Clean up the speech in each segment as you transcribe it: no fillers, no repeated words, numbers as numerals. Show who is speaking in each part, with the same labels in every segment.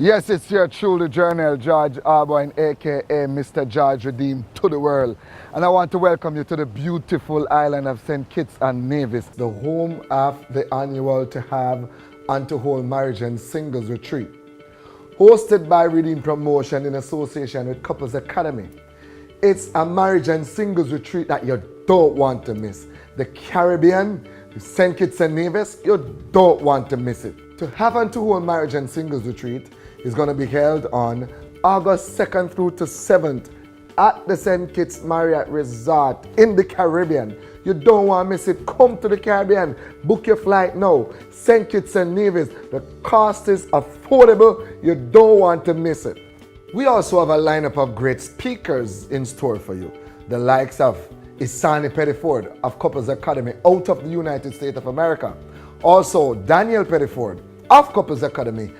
Speaker 1: Yes, it's your truly Jernel, George Auboine, aka Mr. George Redeemed to the world. And I want to welcome you to the beautiful island of St. Kitts and Nevis, the home of the annual To Have and To Hold Marriage and Singles Retreat. Hosted by Redeem Promotion in association with Couples Academy. It's a marriage and singles retreat that you don't want to miss. The Caribbean, St. Kitts and Nevis, you don't want to miss it. To Have and To Hold Marriage and Singles Retreat is going to be held on August 2nd through to 7th at the St. Kitts Marriott Resort in the Caribbean. You don't want to miss it. Come to the Caribbean. Book your flight now. St. Kitts and Nevis. The cost is affordable. You don't want to miss it. We also have a lineup of great speakers in store for you. The likes of Isani Pettiford of Couples Academy out of the United States of America. Also, Daniel Pettiford of Couples Academy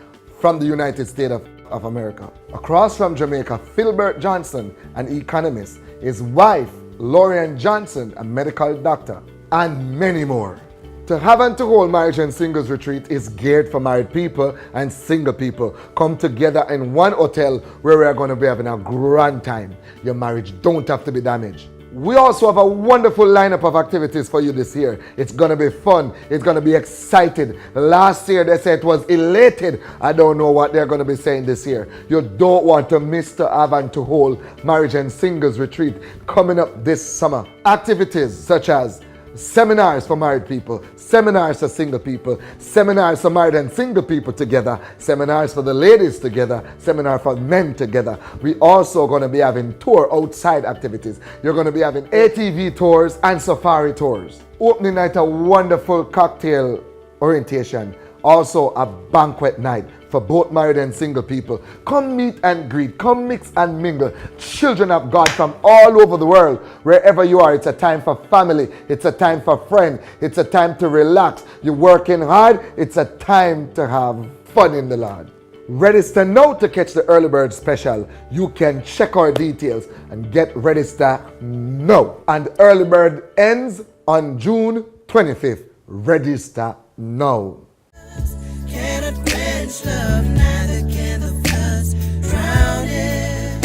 Speaker 1: from the United States of America. Across from Jamaica, Philbert Johnson, an economist, his wife, Lorian Johnson, a medical doctor, and many more. To Have and To Hold Marriage and Singles Retreat is geared for married people and single people. Come together in one hotel where we are going to be having a grand time. Your marriage don't have to be damaged. We also have a wonderful lineup of activities for you this year. It's going to be fun. It's going to be exciting. Last year they said it was elated. I don't know what they're going to be saying this year. You don't want to miss To Have and To Hold Marriage and Singles Retreat coming up this summer. Activities such as seminars for married people, seminars for single people, seminars for married and single people together, seminars for the ladies together, seminar for men together. We also going to be having tour outside activities. You're going to be having ATV tours and safari tours. Opening night, a wonderful cocktail orientation. Also a banquet night for both married and single people. Come meet and greet, come mix and mingle. Children of God from all over the world, wherever you are, it's a time for family, it's a time for friends, it's a time to relax. You're working hard, it's a time to have fun in the Lord. Register now to catch the early bird special. You can check our details and get registered now. And early bird ends on June 25th. Register now.
Speaker 2: Cannot quench love, neither can the floods drown it.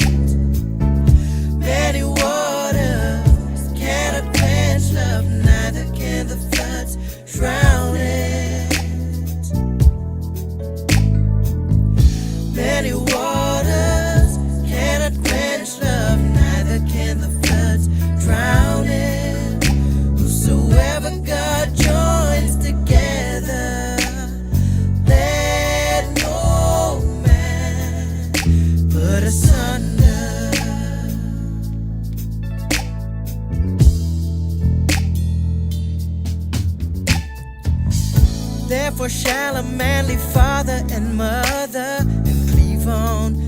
Speaker 2: Many waters cannot quench love, neither can the floods drown it. Many waters cannot quench love, neither can the floods drown it. Whosoever God joins together, asunder. Therefore shall a man leave father and mother and cleave on